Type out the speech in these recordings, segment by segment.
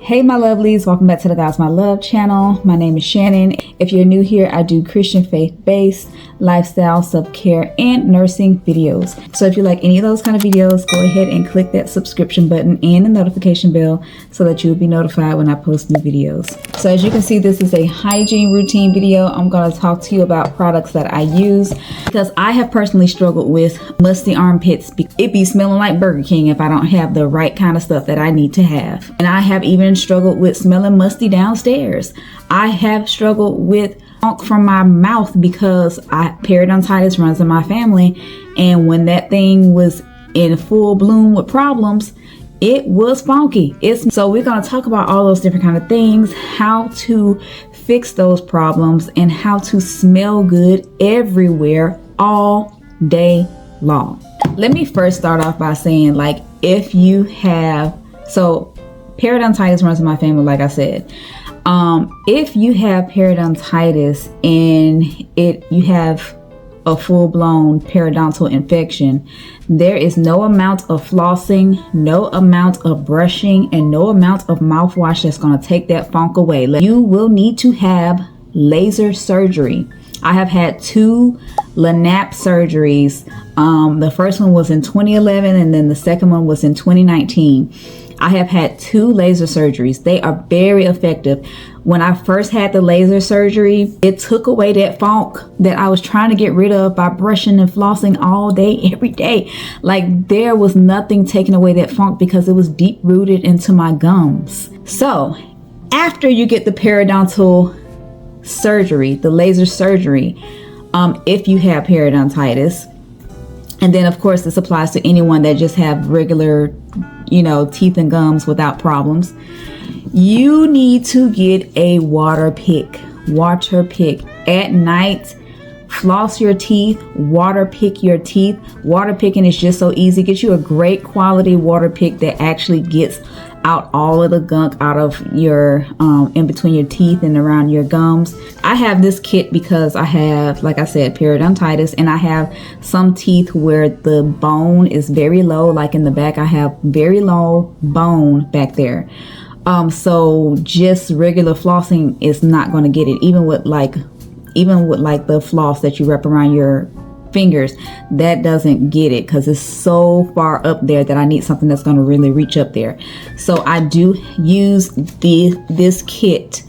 Hey my lovelies, welcome back to the Godsmylove channel. My name is Shannon. If you're new here, I do Christian faith-based lifestyle, self-care, and nursing videos. So if you like any of those kind of videos, go ahead and click that subscription button and the notification bell so that you'll be notified when I post new videos. So as you can see, this is a hygiene routine video. I'm going to talk to you about products that I use because I have personally struggled with musty armpits. It be smelling like Burger King if I don't have the right kind of stuff that I need to have. And I have even struggled with smelling musty downstairs. I have struggled with funk from my mouth because periodontitis runs in my family, and when that thing was in full bloom with problems, it was funky. So we're going to talk about all those different kind of things, how to fix those problems, and how to smell good everywhere all day long. Let me first start off by saying, like, if you have, periodontitis runs in my family, like I said. If you have periodontitis and you have a full-blown periodontal infection, there is no amount of flossing, no amount of brushing, and no amount of mouthwash that's going to take that funk away. You will need to have laser surgery. I have had 2 LANAP surgeries. The first one was in 2011 and then the second one was in 2019. I have had 2 laser surgeries. They are very effective. When I first had the laser surgery, it took away that funk that I was trying to get rid of by brushing and flossing all day, every day. Like, there was nothing taking away that funk because it was deep rooted into my gums. So after you get the periodontal surgery, the laser surgery, if you have periodontitis, and then of course this applies to anyone that just have regular, teeth and gums without problems, you need to get a water pick. At night, floss your teeth, water pick your teeth. Water picking is just so easy. Get you a great quality water pick that actually gets out all of the gunk out of your in between your teeth and around your gums. I have this kit because I have, like I said, periodontitis, and I have some teeth where the bone is very low. Like in the back, I have very low bone back there. So just regular flossing is not going to get it. Even with the floss that you wrap around your fingers, that doesn't get it because it's so far up there that I need something that's going to really reach up there. So I do use this kit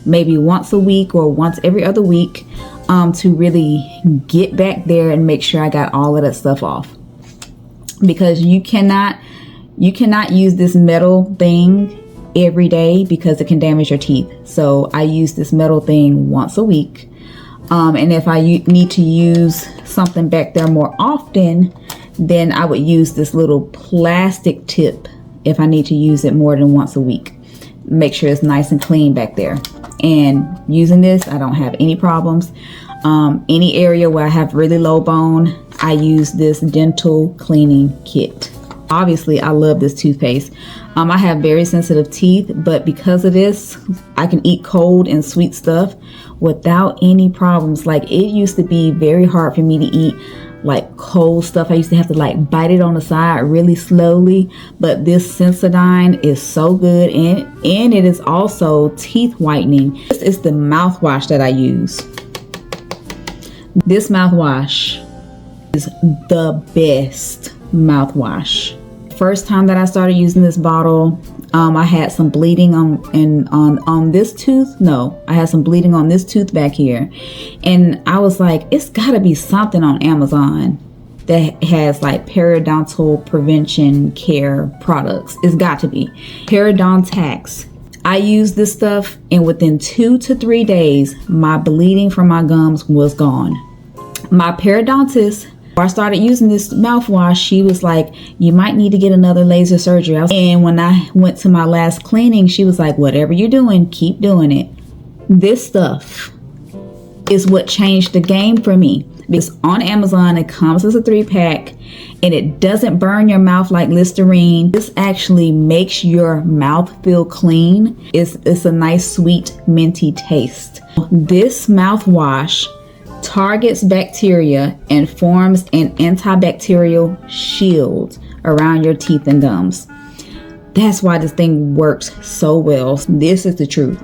maybe once a week or once every other week to really get back there and make sure I got all of that stuff off, because you cannot use this metal thing every day because it can damage your teeth. So I use this metal thing once a week. And if I need to use something back there more often, then I would use this little plastic tip if I need to use it more than once a week. Make sure it's nice and clean back there. And using this, I don't have any problems. Any area where I have really low bone, I use this dental cleaning kit. Obviously, I love this toothpaste. I have very sensitive teeth, but because of this, I can eat cold and sweet stuff without any problems. Like, it used to be very hard for me to eat like cold stuff. I used to have to bite it on the side really slowly, but this Sensodyne is so good, and it is also teeth whitening. This is the mouthwash that I use. This mouthwash is the best mouthwash. First time that I started using this bottle, I had some bleeding on this tooth. No, I had some bleeding on this tooth back here, and I was like, it's got to be something on Amazon that has periodontal prevention care products. It's got to be Periodontax. I used this stuff, and within 2 to 3 days, my bleeding from my gums was gone. My periodontist, I started using this mouthwash, she was like, you might need to get another laser surgery. And when I went to my last cleaning, she was like, whatever you're doing, keep doing it. This stuff is what changed the game for me. Because on Amazon, it comes as a 3-pack, and it doesn't burn your mouth like Listerine. This actually makes your mouth feel clean. It's a nice, sweet, minty taste. This mouthwash targets bacteria and forms an antibacterial shield around your teeth and gums. That's why this thing works so well. This is the truth.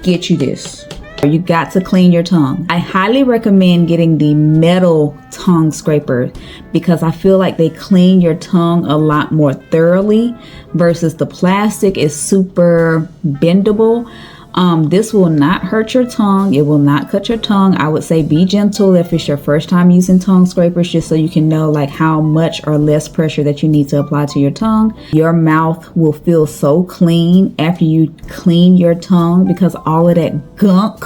Get you this. You got to clean your tongue. I highly recommend getting the metal tongue scraper because I feel like they clean your tongue a lot more thoroughly versus the plastic is super bendable. This will not hurt your tongue. It will not cut your tongue. I would say be gentle if it's your first time using tongue scrapers, just so you can know like how much or less pressure that you need to apply to your tongue. Your mouth will feel so clean after you clean your tongue because all of that gunk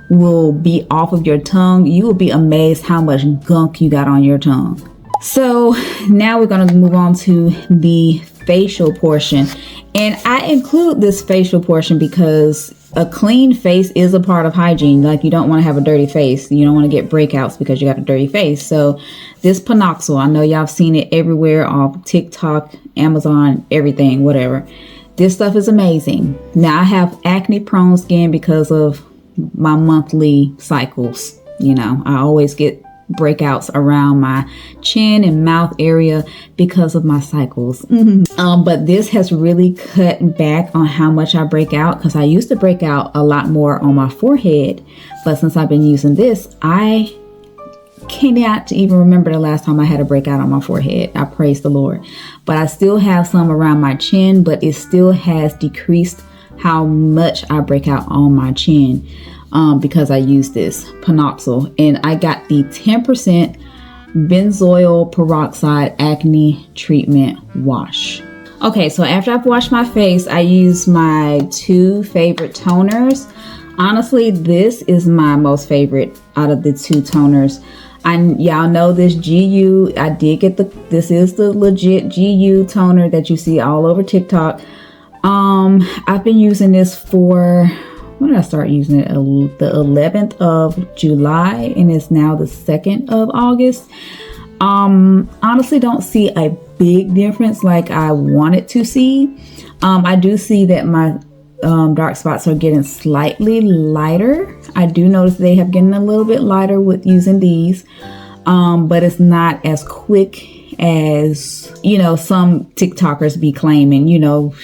will be off of your tongue. You will be amazed how much gunk you got on your tongue. So now we're going to move on to the facial portion. And I include this facial portion because a clean face is a part of hygiene. Like, you don't want to have a dirty face. You don't want to get breakouts because you got a dirty face. So this Panoxyl, I know y'all have seen it everywhere on TikTok, Amazon, everything, whatever. This stuff is amazing. Now I have acne prone skin because of my monthly cycles. You know, I always get breakouts around my chin and mouth area because of my cycles. But this has really cut back on how much I break out, because I used to break out a lot more on my forehead, but since I've been using this, I cannot even remember the last time I had a breakout on my forehead. I praise the Lord. But I still have some around my chin, but it still has decreased how much I break out on my chin. Because I use this Panoxyl, and I got the 10% benzoyl peroxide acne treatment wash. Okay, so after I've washed my face, I use my 2 favorite toners. Honestly, this is my most favorite out of the 2 toners. Y'all know this GU. I did get this is the legit GU toner that you see all over TikTok. I've been using this for, when did I start using it? The 11th of July, and it's now the 2nd of August. Honestly, don't see a big difference like I wanted to see. I do see that my dark spots are getting slightly lighter. I do notice they have getting a little bit lighter with using these, but it's not as quick as, you know, some TikTokers be claiming. You know,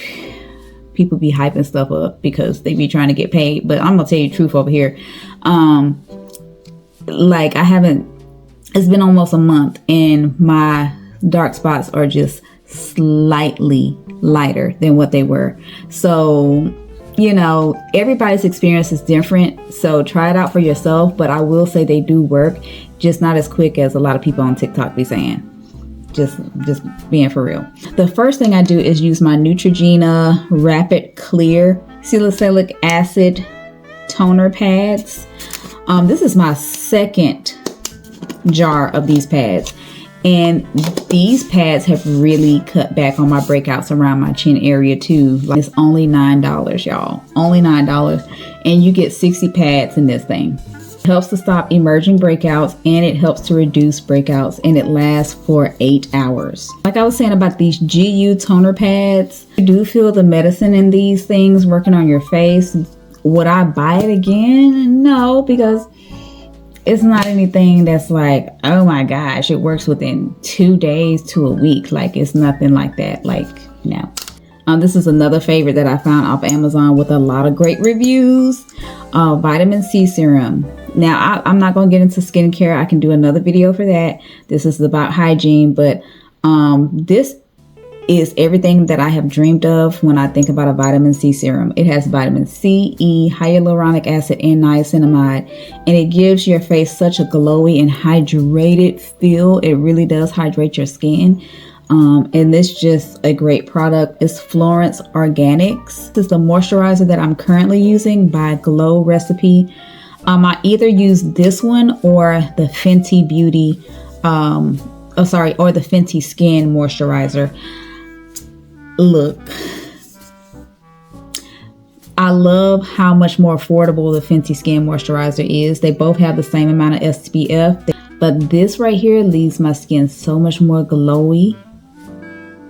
people be hyping stuff up because they be trying to get paid. But I'm gonna tell you the truth over here. Like, it's been almost a month and my dark spots are just slightly lighter than what they were. So, you know, everybody's experience is different. So try it out for yourself. But I will say they do work, just not as quick as a lot of people on TikTok be saying. Just being for real. The first thing I do is use my Neutrogena Rapid Clear Salicylic Acid Toner Pads. This is my 2nd jar of these pads. And these pads have really cut back on my breakouts around my chin area too. Like, it's only $9, y'all. Only $9. And you get 60 pads in this thing. Helps to stop emerging breakouts, and it helps to reduce breakouts, and it lasts for 8 hours. Like I was saying about these GU toner pads, you do feel the medicine in these things working on your face. Would I buy it again? No, because it's not anything that's like, oh my gosh, it works within 2 days to a week. Like, it's nothing like that. Like, no. This is another favorite that I found off Amazon with a lot of great reviews. Vitamin C serum. Now, I'm not going to get into skincare. I can do another video for that. This is about hygiene, but this is everything that I have dreamed of when I think about a vitamin C serum. It has vitamin C, E, hyaluronic acid, and niacinamide, and it gives your face such a glowy and hydrated feel. It really does hydrate your skin. And this just a great product. It's Florence Organics. This is the moisturizer that I'm currently using by Glow Recipe. I either use this one or the Fenty Beauty, or the Fenty Skin Moisturizer. Look, I love how much more affordable the Fenty Skin Moisturizer is. They both have the same amount of SPF, but this right here leaves my skin so much more glowy.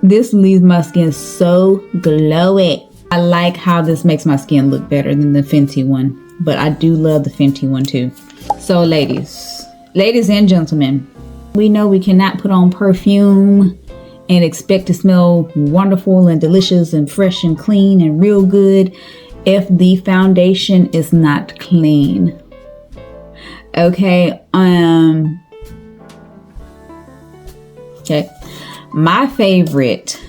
This leaves my skin so glowy. I like how this makes my skin look better than the Fenty one, but I do love the Fenty one too. So ladies and gentlemen, we know we cannot put on perfume and expect to smell wonderful and delicious and fresh and clean and real good if the foundation is not clean. Okay. Okay. My favorite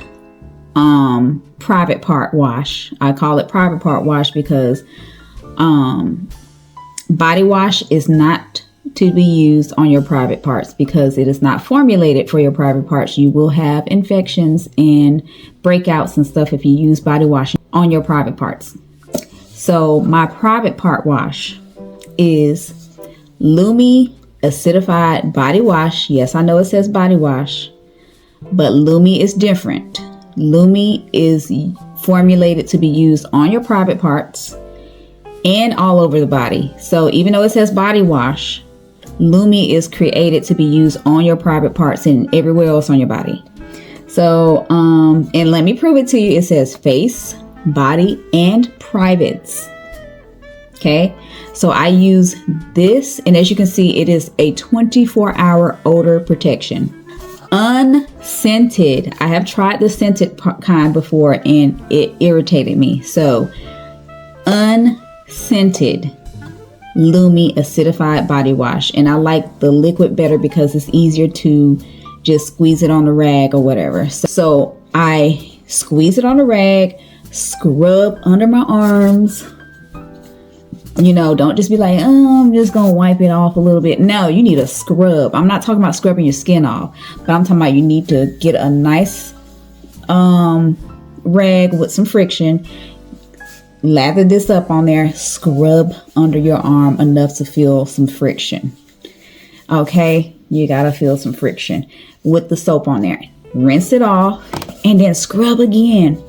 private part wash. I call it private part wash because body wash is not to be used on your private parts because it is not formulated for your private parts. You will have infections and breakouts and stuff if you use body wash on your private parts. So my private part wash is Lumi acidified body wash. Yes, I know it says body wash, but Lumi is different. Lumi is formulated to be used on your private parts and all over the body. So even though it says body wash, Lumi is created to be used on your private parts and everywhere else on your body. So, and let me prove it to you. It says face, body, and privates. Okay. So I use this, and as you can see, it is a 24-hour odor protection. Unscented. I have tried the scented kind before and it irritated me. So unscented Lumi acidified body wash, and I like the liquid better because it's easier to just squeeze it on the rag or whatever. So I squeeze it on the rag, scrub under my arms. You know, don't just be like, oh, I'm just gonna wipe it off a little bit. No, you need a scrub. I'm not talking about scrubbing your skin off, but I'm talking about you need to get a nice rag with some friction. Lather this up on there, scrub under your arm enough to feel some friction. Okay, you gotta feel some friction with the soap on there. Rinse it off and then scrub again.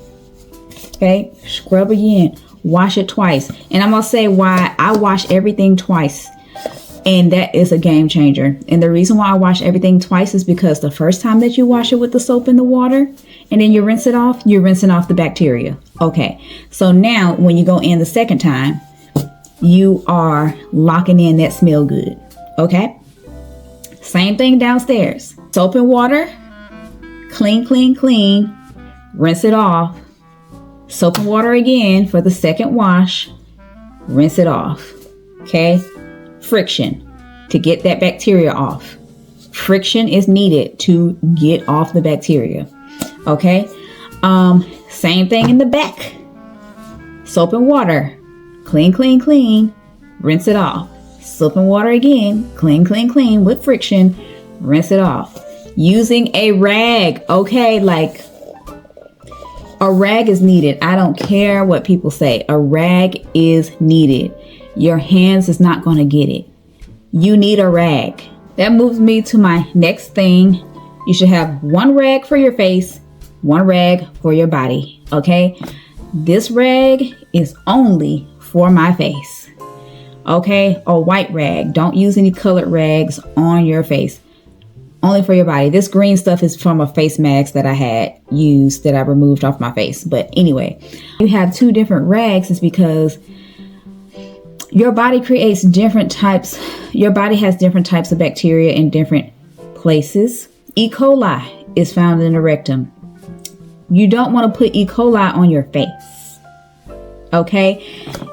Okay, scrub again. Wash it twice. And I'm gonna say why I wash everything twice. And that is a game changer. And the reason why I wash everything twice is because the first time that you wash it with the soap in the water and then you rinse it off, you're rinsing off the bacteria. Okay, so now when you go in the second time, you are locking in that smell good. Okay, same thing downstairs. Soap and water, clean, clean, clean, rinse it off. Soap and water again for the second wash, rinse it off. Okay, friction to get that bacteria off. Friction is needed to get off the bacteria. Okay, same thing in the back. Soap and water, clean, clean, clean, rinse it off. Soap and water again, clean, clean, clean with friction, rinse it off. Using a rag, okay, like a rag is needed. I don't care what people say. A rag is needed. Your hands is not going to get it. You need a rag. That moves me to my next thing. You should have one rag for your face, one rag for your body. Okay. This rag is only for my face. Okay. A white rag. Don't use any colored rags on your face. Only for your body. This green stuff is from a face mask that I had used that I removed off my face. But anyway, you have two different rags is because your body creates different types. Your body has different types of bacteria in different places. E. coli is found in the rectum. You don't want to put E. coli on your face. Okay?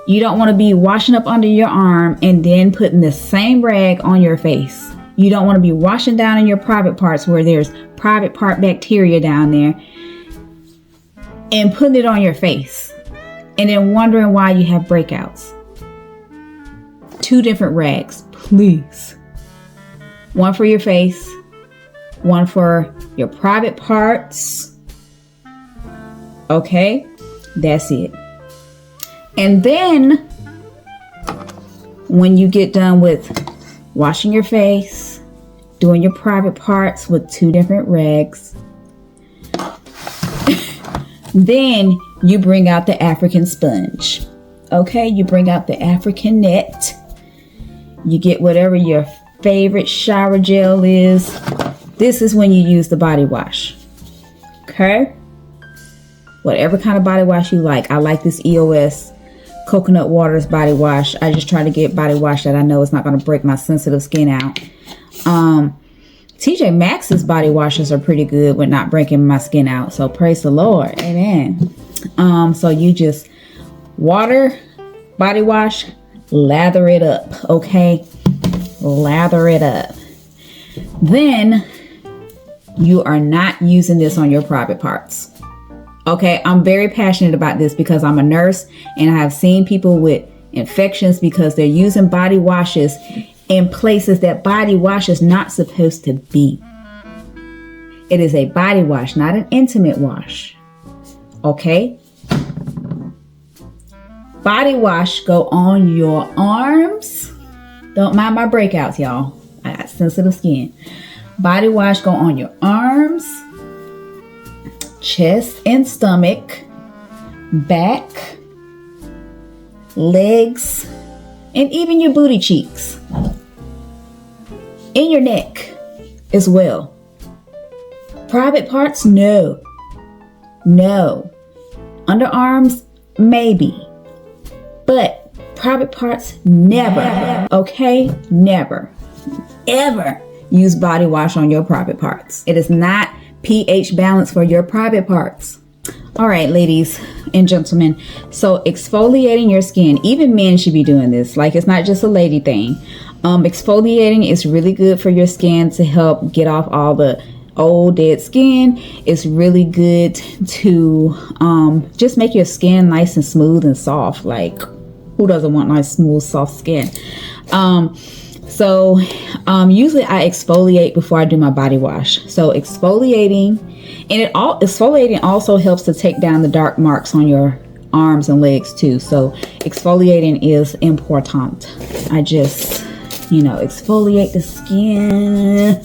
You don't want to be washing up under your arm and then putting the same rag on your face. You don't want to be washing down in your private parts where there's private part bacteria down there and putting it on your face and then wondering why you have breakouts. Two different rags, please. One for your face, one for your private parts. Okay, that's it. And then when you get done with washing your face, doing your private parts with two different rags, then you bring out the African sponge. Okay, you bring out the African net. You get whatever your favorite shower gel is. This is when you use the body wash. Okay, whatever kind of body wash you like. I like this EOS Coconut Waters body wash. I just try to get body wash that I know is not going to break my sensitive skin out. TJ Maxx's body washes are pretty good with not breaking my skin out. So praise the Lord. Amen. So you just water, body wash, lather it up. Okay. Lather it up. Then you are not using this on your private parts. Okay. I'm very passionate about this because I'm a nurse and I have seen people with infections because they're using body washes in places that body wash is not supposed to be. It is a body wash, not an intimate wash. Okay? Body wash go on your arms. Don't mind my breakouts, y'all. I got sensitive skin. Body wash go on your arms, chest and stomach, back, legs, and even your booty cheeks. In your neck as well. Private parts, no. No. Underarms, maybe. But private parts, never. Okay? Never. Ever use body wash on your private parts. It is not pH balance for your private parts. All right, ladies and gentlemen. So exfoliating your skin, even men should be doing this. Like, it's not just a lady thing. Exfoliating is really good for your skin to help get off all the old dead skin. It's really good to just make your skin nice and smooth and soft. Like, who doesn't want nice, smooth, soft skin? So usually I exfoliate before I do my body wash. So exfoliating, and exfoliating also helps to take down the dark marks on your arms and legs too. So exfoliating is important. I just, exfoliate the skin,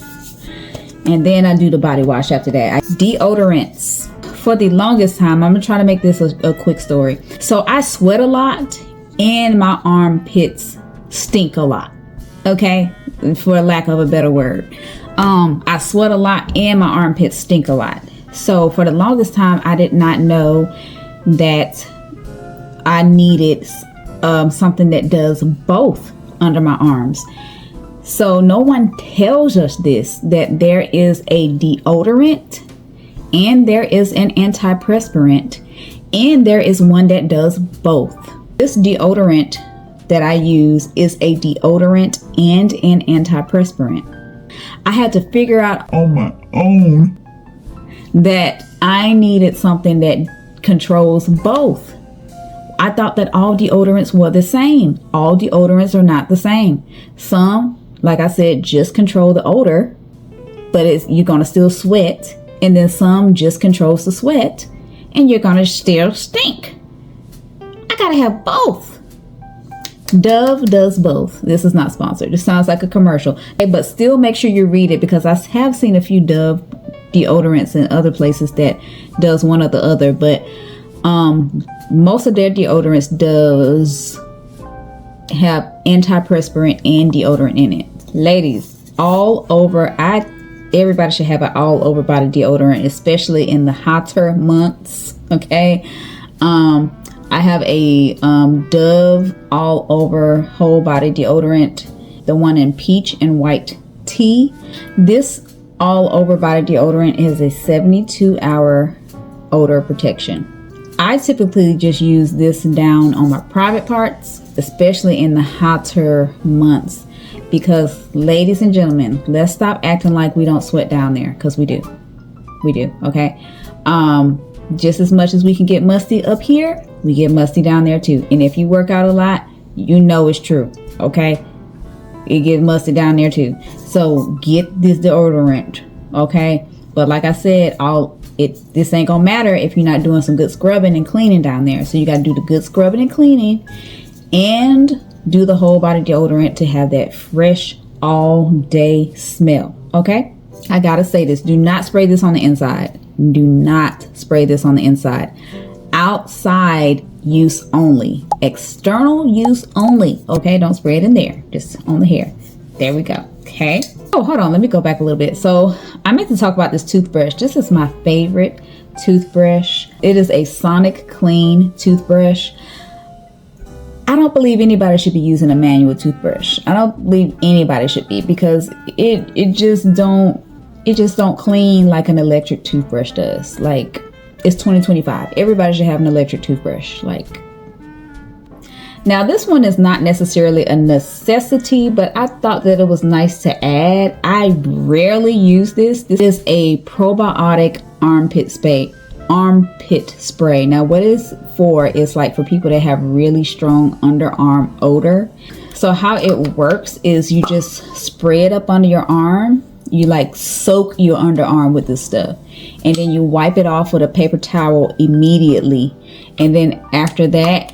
and then I do the body wash after that. Deodorants. For the longest time, I'm gonna try to make this a quick story. So I sweat a lot and my armpits stink a lot. Okay, for lack of a better word. I sweat a lot and my armpits stink a lot. So for the longest time, I did not know that I needed something that does both under my arms. So no one tells us this, that there is a deodorant and there is an antiperspirant and there is one that does both. This deodorant that I use is a deodorant and an antiperspirant. I had to figure out on my own that I needed something that controls both. I thought that all deodorants were the same. All deodorants are not the same. Some, like I said, just control the odor, but you're gonna still sweat. And then some just controls the sweat and you're gonna still stink. I gotta have both. Dove does both. This is not sponsored. This sounds like a commercial. But still make sure you read it, because I have seen a few Dove deodorants in other places that does one or the other. But most of their deodorants does have antiperspirant and deodorant in it. Ladies, all over, everybody should have an all over body deodorant, especially in the hotter months. Okay. I have a Dove all over whole body deodorant, the one in peach and white tea. This all over body deodorant is a 72-hour odor protection. I typically just use this down on my private parts, especially in the hotter months, because ladies and gentlemen, let's stop acting like we don't sweat down there, because we do. Okay. Just as much as we can get musty up here, we get musty down there too. And if you work out a lot, you know it's true. Okay. It gets musty down there too. So get this deodorant. Okay. But like I said, this ain't gonna matter if you're not doing some good scrubbing and cleaning down there. So you got to do the good scrubbing and cleaning and do the whole body deodorant to have that fresh all day smell. Okay. I gotta say this. Do not spray this on the inside. Do not spray this on the inside. Outside use only. External use only. Okay, don't spray it in there. Just on the hair. There we go. Okay. Oh, hold on. Let me go back a little bit. So I meant to talk about this toothbrush. This is my favorite toothbrush. It is a Sonic Clean toothbrush. I don't believe anybody should be using a manual toothbrush. I don't believe anybody should be, because it just don't clean like an electric toothbrush does. Like, it's 2025. Everybody should have an electric toothbrush. Like, now this one is not necessarily a necessity, but I thought that it was nice to add. I rarely use this. This is a probiotic armpit spray. Now what it's for is like for people that have really strong underarm odor. So how it works is you just spray it up under your arm. You like soak your underarm with this stuff, and then you wipe it off with a paper towel immediately. And then after that,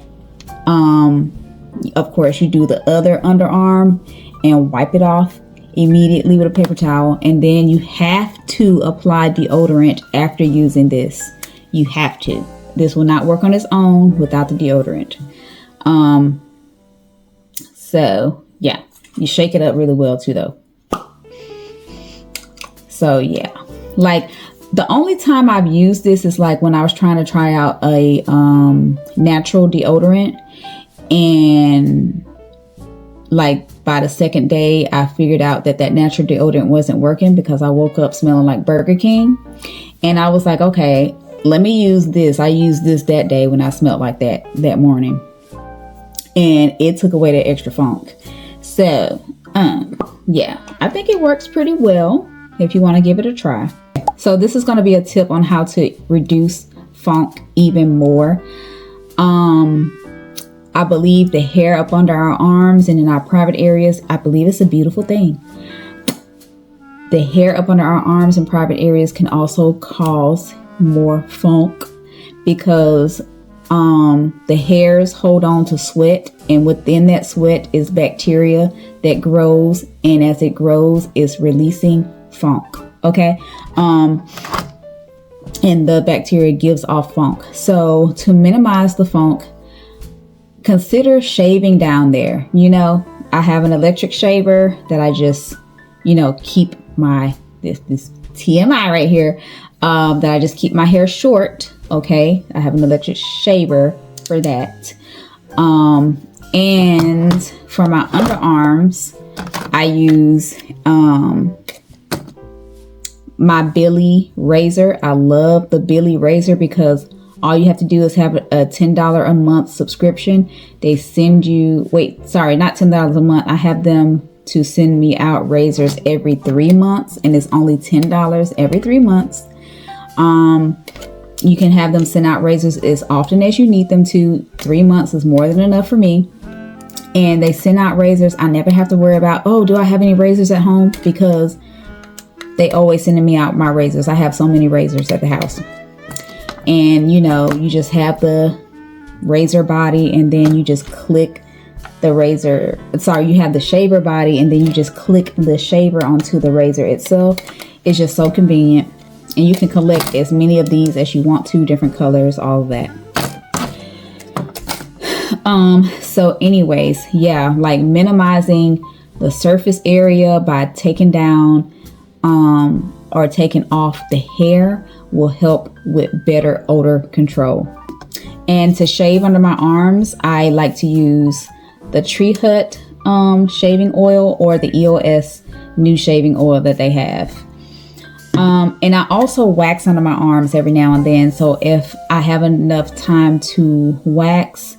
of course, you do the other underarm and wipe it off immediately with a paper towel. And then you have to apply deodorant after using this. You have to. This will not work on its own without the deodorant. So yeah, you shake it up really well too though. So yeah, like the only time I've used this is like when I was trying to try out a natural deodorant, and like by the second day I figured out that natural deodorant wasn't working, because I woke up smelling like Burger King. And I was like, okay, let me use this. I used this that day when I smelled like that morning, and it took away that extra funk. So yeah, I think it works pretty well if you want to give it a try. So this is going to be a tip on how to reduce funk even more. I believe the hair up under our arms and in our private areas, I believe it's a beautiful thing. The hair up under our arms and private areas can also cause more funk, because the hairs hold on to sweat, and within that sweat is bacteria that grows, and as it grows, it's releasing funk. Okay. And the bacteria gives off funk. So to minimize the funk, consider shaving down there. You know, I have an electric shaver that I just, you know, keep my this TMI right here, that I just keep my hair short. Okay, I have an electric shaver for that. And for my underarms, I use my Billy razor. I love the Billy razor because all you have to do is have a $10 a month subscription. They send you, not $10 a month. I have them to send me out razors every 3 months, and it's only $10 every 3 months. You can have them send out razors as often as you need them to. 3 months is more than enough for me. And they send out razors. I never have to worry about, oh, do I have any razors at home? Because they always sending me out my razors. I have so many razors at the house. And you know, you just have the razor body, and then you just click the razor. You have the shaver body, and then you just click the shaver onto the razor itself. It's just so convenient. And you can collect as many of these as you want to, different colors, all of that. So anyways, yeah, like minimizing the surface area by taking down or taking off the hair will help with better odor control. And to shave under my arms, I like to use the Tree Hut shaving oil, or the EOS new shaving oil that they have. And I also wax under my arms every now and then. So if I have enough time to wax,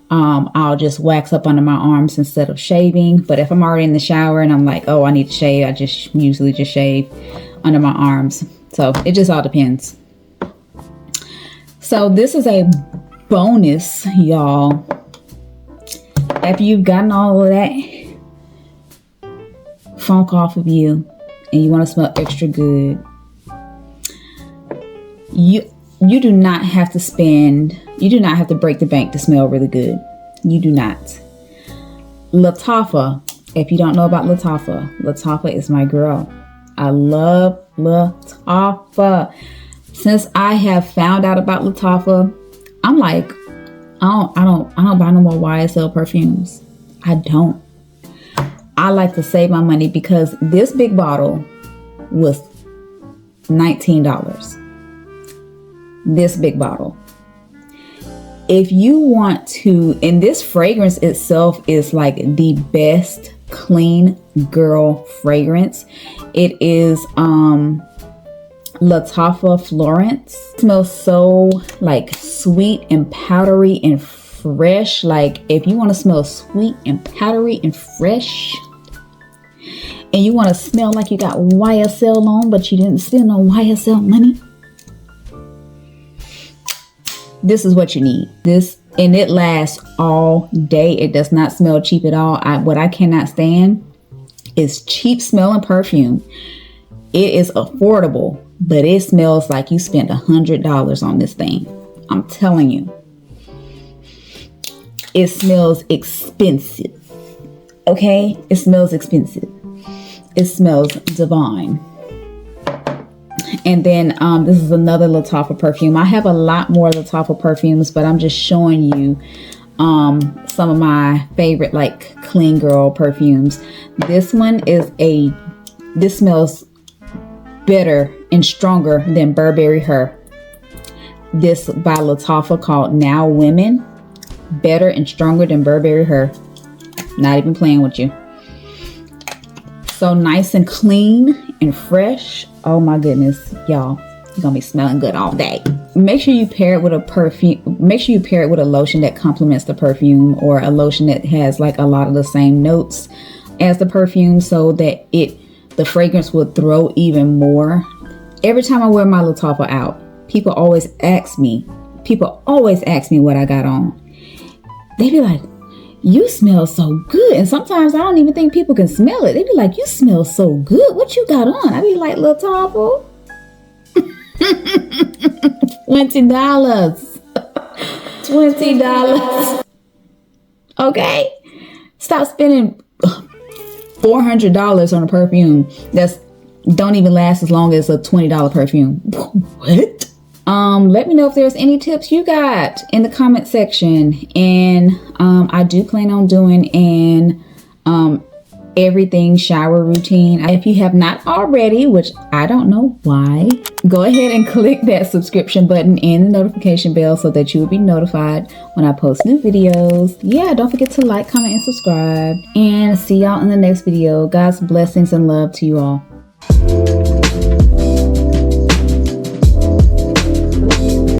I'll just wax up under my arms instead of shaving. But if I'm already in the shower and I'm like, oh, I need to shave, I just usually just shave under my arms. So it just all depends. So this is a bonus, y'all. After you've gotten all of that funk off of you and you want to smell extra good, you do not have to break the bank to smell really good. You do not. Lattafa, if you don't know about Lattafa is my girl. I love Lattafa. Since I have found out about Lattafa, I'm like, I don't buy no more YSL perfumes. I don't. I like to save my money, because this big bottle was $19. This big bottle. if you want to, and this fragrance itself is like the best clean girl fragrance. It is Latafa Florence. It smells so like sweet and powdery and fresh. Like if you want to smell sweet and powdery and fresh, and you want to smell like you got YSL on, but you didn't spend no YSL money, this is what you need. This, and it lasts all day. It does not smell cheap at all. What I cannot stand is cheap smelling perfume. It is affordable, but it smells like you spent $100 on this thing. I'm telling you. It smells expensive. Okay? It smells expensive. It smells divine. And then this is another Latafa perfume. I have a lot more Latafa perfumes, but I'm just showing you some of my favorite like clean girl perfumes. This one is this smells better and stronger than Burberry Her. This by Latafa called Now Women. Better and stronger than Burberry Her. Not even playing with you. So nice and clean and fresh. Oh my goodness, y'all, you're gonna be smelling good all day. Make sure you pair it with a perfume. Make sure you pair it with a lotion that complements the perfume, or a lotion that has like a lot of the same notes as the perfume, so that the fragrance will throw even more. Every time I wear my Latafa out, people always ask me what I got on. They be like, you smell so good. And sometimes I don't even think people can smell it. They be like, you smell so good. What you got on? I be like, Latafa. $20. $20. Okay. Stop spending $400 on a perfume that's don't even last as long as a $20 perfume. What? Let me know if there's any tips you got in the comment section. And I do plan on doing an everything shower routine. If you have not already, which I don't know why, go ahead and click that subscription button and the notification bell so that you will be notified when I post new videos. Yeah, don't forget to like, comment, and subscribe. And see y'all in the next video. God's blessings and love to you all.